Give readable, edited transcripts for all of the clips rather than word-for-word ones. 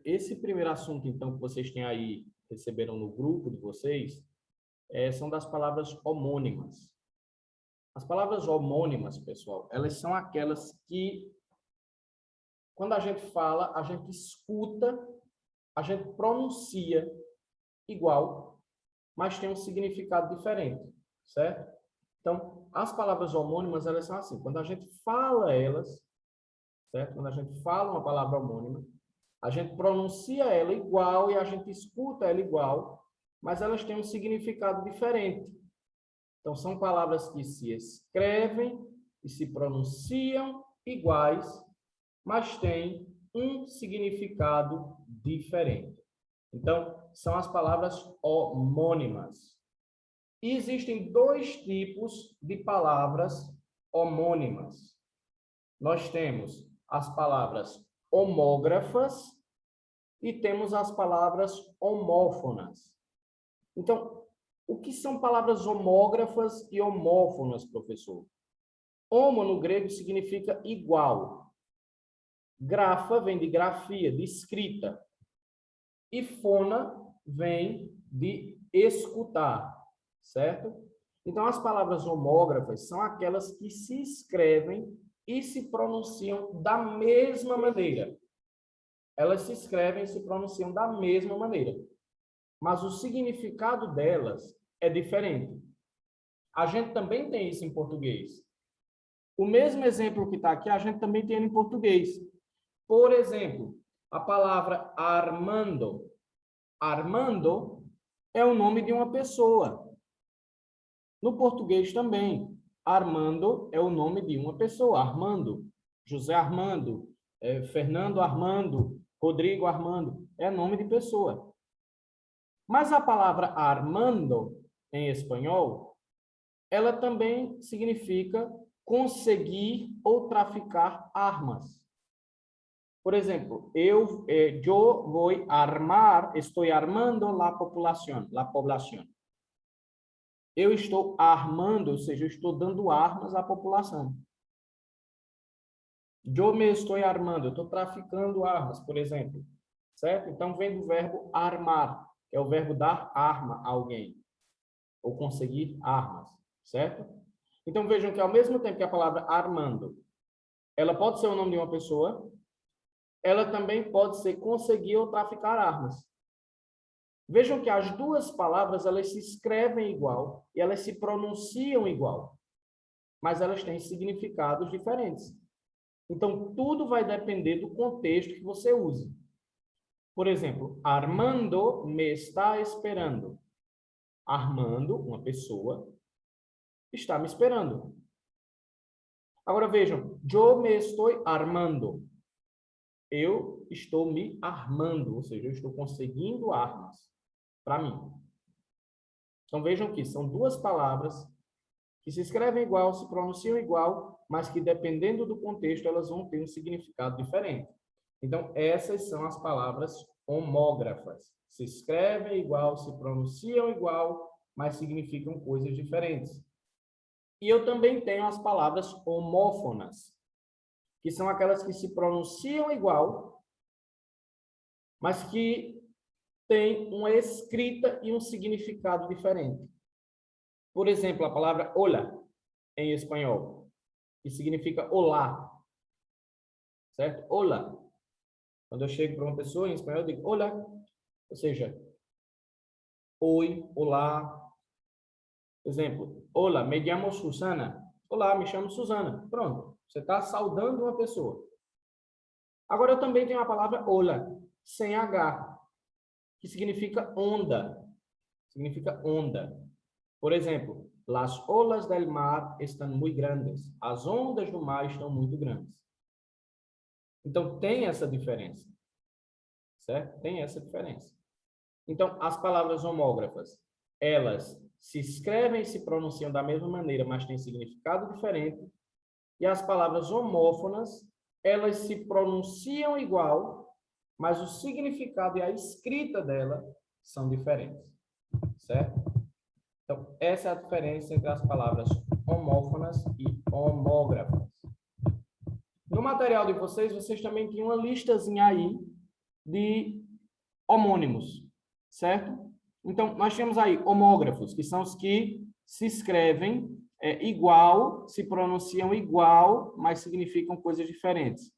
Esse primeiro assunto, então, que vocês têm aí, receberam no grupo de vocês, são das palavras homônimas. As palavras homônimas, pessoal, elas são aquelas que, quando a gente fala, a gente escuta, a gente pronuncia igual, mas tem um significado diferente, certo? Então, as palavras homônimas, elas são assim, quando a gente fala elas, certo? Quando a gente fala uma palavra homônima, a gente pronuncia ela igual e a gente escuta ela igual, mas elas têm um significado diferente. Então, são palavras que se escrevem e se pronunciam iguais, mas têm um significado diferente. Então, são as palavras homônimas. E existem dois tipos de palavras homônimas. Nós temos as palavras homógrafas e temos as palavras homófonas. Então, o que são palavras homógrafas e homófonas, professor? Homo, no grego, significa igual. Grafa vem de grafia, de escrita. E fona vem de escutar, certo? Então, as palavras homógrafas são aquelas que se escrevem e se pronunciam da mesma maneira. Elas se escrevem e se pronunciam da mesma maneira. Mas o significado delas é diferente. A gente também tem isso em português. O mesmo exemplo que está aqui, a gente também tem em português. Por exemplo, a palavra Armando. Armando é o nome de uma pessoa. No português também. Armando é o nome de uma pessoa. Armando, José Armando, Fernando Armando, Rodrigo Armando. É nome de pessoa. Mas a palavra Armando, em espanhol, ela também significa conseguir ou traficar armas. Por exemplo, eu vou armar, estou armando a população, Eu estou armando, ou seja, eu estou dando armas à população. Eu me estou armando, eu estou traficando armas, por exemplo. Certo? Então, vem do verbo armar, que é o verbo dar arma a alguém, ou conseguir armas, certo? Então, vejam que ao mesmo tempo que a palavra armando, ela pode ser o nome de uma pessoa, ela também pode ser conseguir ou traficar armas. Vejam que as duas palavras, elas se escrevem igual e elas se pronunciam igual, mas elas têm significados diferentes. Então, tudo vai depender do contexto que você use. Por exemplo, Armando me está esperando. Armando, uma pessoa, está me esperando. Agora vejam, eu me estou armando. Eu estou me armando, ou seja, eu estou conseguindo armas para mim. Então vejam que são duas palavras que se escrevem igual, se pronunciam igual, mas que dependendo do contexto elas vão ter um significado diferente. Então essas são as palavras homógrafas. Se escrevem igual, se pronunciam igual, mas significam coisas diferentes. E eu também tenho as palavras homófonas, que são aquelas que se pronunciam igual, mas que têm uma escrita e um significado diferente. Por exemplo, a palavra hola, em espanhol, que significa olá, certo? Hola. Quando eu chego para uma pessoa em espanhol, eu digo hola, ou seja, oi, olá. Exemplo, hola, me llamo Susana. Olá, me chamo Susana. Pronto, você está saudando uma pessoa. Agora, eu também tenho a palavra hola, sem H, que significa onda. Significa onda. Por exemplo, las olas del mar están muy grandes. As ondas do mar estão muito grandes. Então, tem essa diferença. Certo? Tem essa diferença. Então, as palavras homógrafas, elas se escrevem e se pronunciam da mesma maneira, mas têm significado diferente. E as palavras homófonas, elas se pronunciam igual, mas o significado e a escrita dela são diferentes. Certo? Então, essa é a diferença entre as palavras homófonas e homógrafas. No material de vocês, vocês também têm uma listazinha aí de homônimos, certo? Então, nós temos aí homógrafos, que são os que se escrevem igual, se pronunciam igual, mas significam coisas diferentes.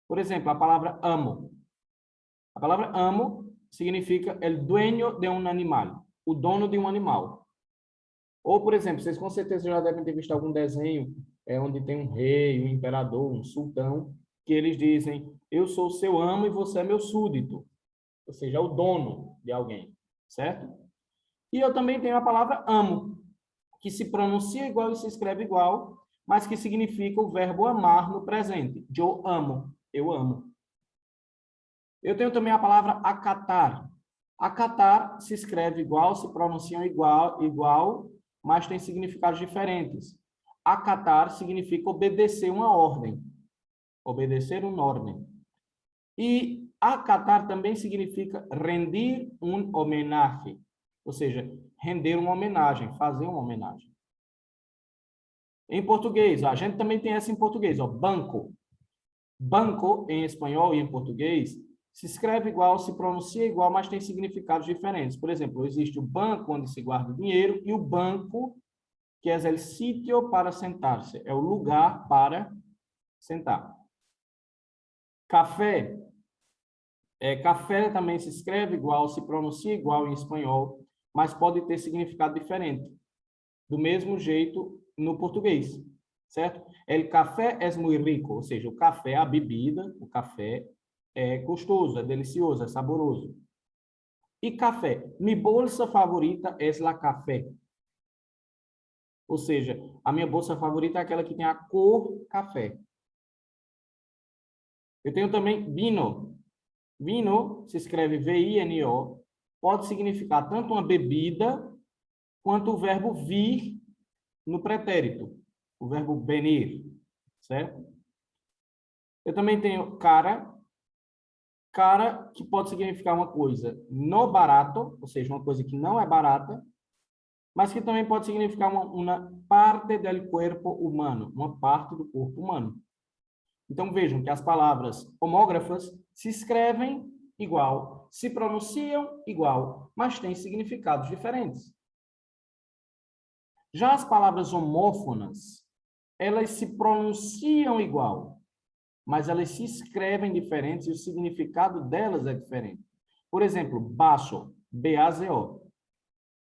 Por exemplo, a palavra amo. A palavra amo significa el dueño de un animal, o dono de um animal. Ou, por exemplo, vocês com certeza já devem ter visto algum desenho onde tem um rei, um imperador, um sultão, que eles dizem, eu sou seu amo e você é meu súdito. Ou seja, é o dono de alguém, certo? E eu também tenho a palavra amo, que se pronuncia igual e se escreve igual, mas que significa o verbo amar no presente. Eu amo, eu amo. Eu tenho também a palavra acatar. Acatar se escreve igual, se pronuncia igual, mas tem significados diferentes. Acatar significa obedecer uma ordem, obedecer uma ordem. E acatar também significa rendir um homenagem, ou seja, render uma homenagem, fazer uma homenagem. Em português, a gente também tem essa em português, ó, banco. Banco, em espanhol e em português, se escreve igual, se pronuncia igual, mas tem significados diferentes. Por exemplo, existe o banco onde se guarda o dinheiro e o banco, que é o sítio para sentar-se, é o lugar para sentar. Café. Café também se escreve igual, se pronuncia igual em espanhol, mas pode ter significado diferente. Do mesmo jeito no português, certo? El café es muy rico, ou seja, o café, a bebida, o café é gostoso, é delicioso, é saboroso. E café. Mi bolsa favorita es la café. Ou seja, a minha bolsa favorita é aquela que tem a cor café. Eu tenho também vino. Vino se escreve V-I-N-O, pode significar tanto uma bebida quanto o verbo vir no pretérito, o verbo venir, certo? Eu também tenho cara, cara que pode significar uma coisa no barato, ou seja, uma coisa que não é barata, mas que também pode significar uma parte do corpo humano, uma parte do corpo humano. Então, vejam que as palavras homógrafas se escrevem igual, se pronunciam igual, mas têm significados diferentes. Já as palavras homófonas, elas se pronunciam igual, mas elas se escrevem diferentes e o significado delas é diferente. Por exemplo, baço, B-A-Z-O.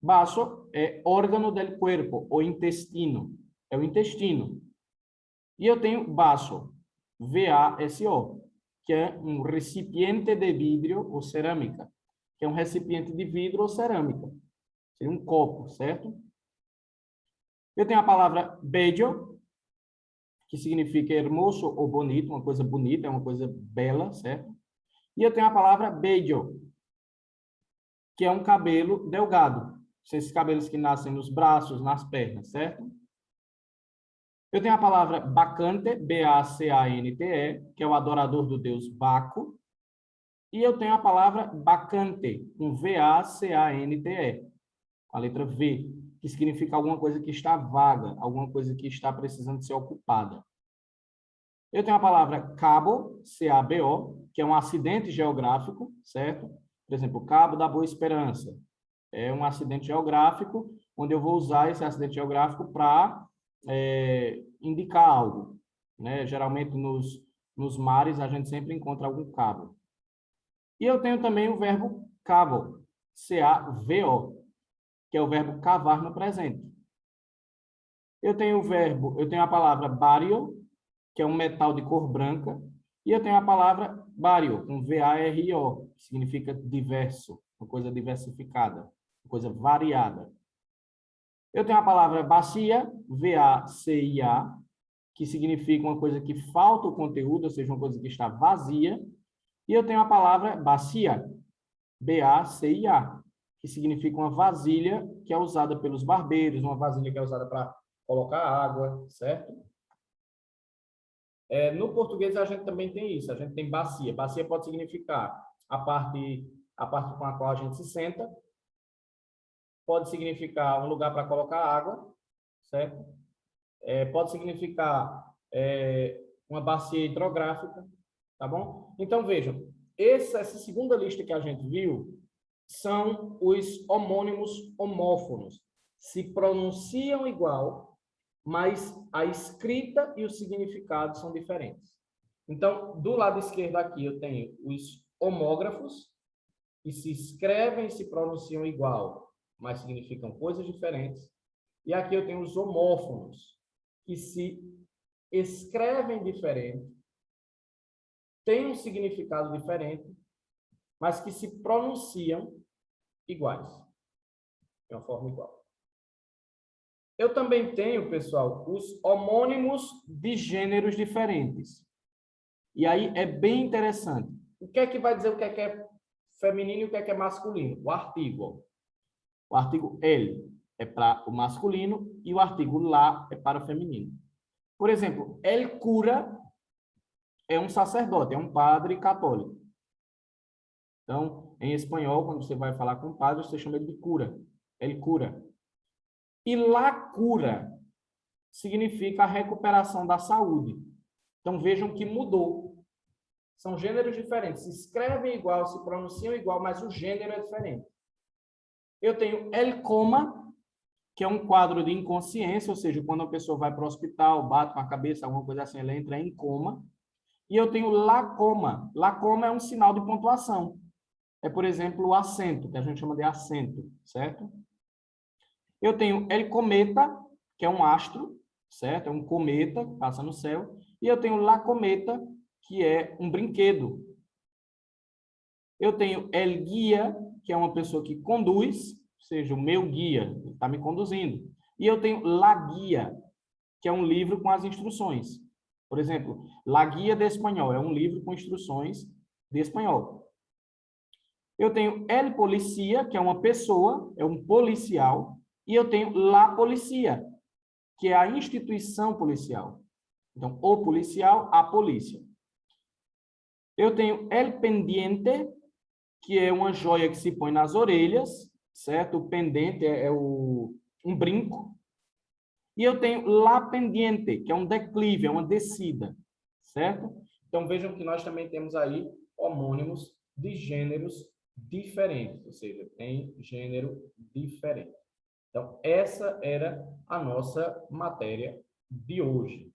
Baço é órgano del cuerpo, ou intestino, é o intestino. E eu tenho baço, V-A-S-O, que é um recipiente de vidro ou cerâmica, que é um recipiente de vidro ou cerâmica. Seria um copo, certo? Eu tenho a palavra bello, que significa hermoso ou bonito, uma coisa bonita, é uma coisa bela, certo? E eu tenho a palavra bello, que é um cabelo delgado. São esses cabelos que nascem nos braços, nas pernas, certo? Eu tenho a palavra bacante, B-A-C-A-N-T-E, que é o adorador do deus Baco. E eu tenho a palavra bacante, com V-A-C-A-N-T-E, a letra V, que significa alguma coisa que está vaga, alguma coisa que está precisando ser ocupada. Eu tenho a palavra cabo, C-A-B-O, que é um acidente geográfico, certo? Por exemplo, Cabo da Boa Esperança. É um acidente geográfico, onde eu vou usar esse acidente geográfico para indicar algo, né? Geralmente nos mares a gente sempre encontra algum cabo. E eu tenho também o verbo cavo, C-A-V-O, que é o verbo cavar no presente. Eu tenho a palavra bario, que é um metal de cor branca, e eu tenho a palavra vario, com V-A-R-I-O, que significa diverso, uma coisa diversificada, uma coisa variada. Eu tenho a palavra bacia, V-A-C-I-A, que significa uma coisa que falta o conteúdo, ou seja, uma coisa que está vazia. E eu tenho a palavra bacia, B-A-C-I-A, que significa uma vasilha que é usada pelos barbeiros, uma vasilha que é usada para colocar água, certo? No português a gente também tem isso, a gente tem bacia. Bacia pode significar a parte com a qual a gente se senta, pode significar um lugar para colocar água, certo? Pode significar uma bacia hidrográfica, tá bom? Então, vejam, essa segunda lista que a gente viu são os homônimos homófonos. Se pronunciam igual, mas a escrita e o significado são diferentes. Então, do lado esquerdo aqui eu tenho os homógrafos, que se escrevem e se pronunciam igual, mas significam coisas diferentes. E aqui eu tenho os homófonos, que se escrevem diferente, têm um significado diferente, mas que se pronunciam iguais, de uma forma igual. Eu também tenho, pessoal, os homônimos de gêneros diferentes. E aí é bem interessante. O que é que vai dizer o que é feminino e o que é masculino? O artigo. O artigo ele é para o masculino e o artigo lá é para o feminino. Por exemplo, el cura é um sacerdote, é um padre católico. Então, em espanhol, quando você vai falar com o padre, você chama ele de cura. El cura. E la cura significa a recuperação da saúde. Então, vejam que mudou. São gêneros diferentes. Se escrevem igual, se pronunciam igual, mas o gênero é diferente. Eu tenho el coma, que é um quadro de inconsciência, ou seja, quando a pessoa vai para o hospital, bate com a cabeça, alguma coisa assim, ela entra em coma. E eu tenho la coma. La coma é um sinal de pontuação. É, por exemplo, o acento, que a gente chama de acento, certo? Eu tenho el cometa, que é um astro, certo? É um cometa que passa no céu. E eu tenho la cometa, que é um brinquedo. Eu tenho el guia, que é uma pessoa que conduz, ou seja, o meu guia está me conduzindo. E eu tenho la guia, que é um livro com as instruções. Por exemplo, La Guia de Espanhol é um livro com instruções de espanhol. Eu tenho el policía, que é uma pessoa, é um policial, e eu tenho la policía, que é a instituição policial. Então, o policial, a polícia. Eu tenho el pendiente, que é uma joia que se põe nas orelhas, certo? O pendente é um brinco. E eu tenho la pendiente, que é um declive, é uma descida, certo? Então, vejam que nós também temos aí homônimos de gêneros diferentes, ou seja, tem gênero diferente. Então, essa era a nossa matéria de hoje.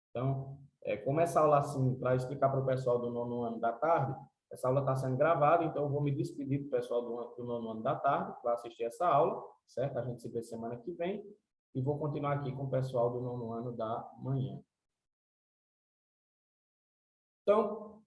Então, como essa aula, assim, para explicar para o pessoal do 9º ano da tarde, essa aula está sendo gravada, então eu vou me despedir do pessoal do 9º ano da tarde para assistir essa aula, certo? A gente se vê semana que vem. E vou continuar aqui com o pessoal do 9º ano da manhã. Então,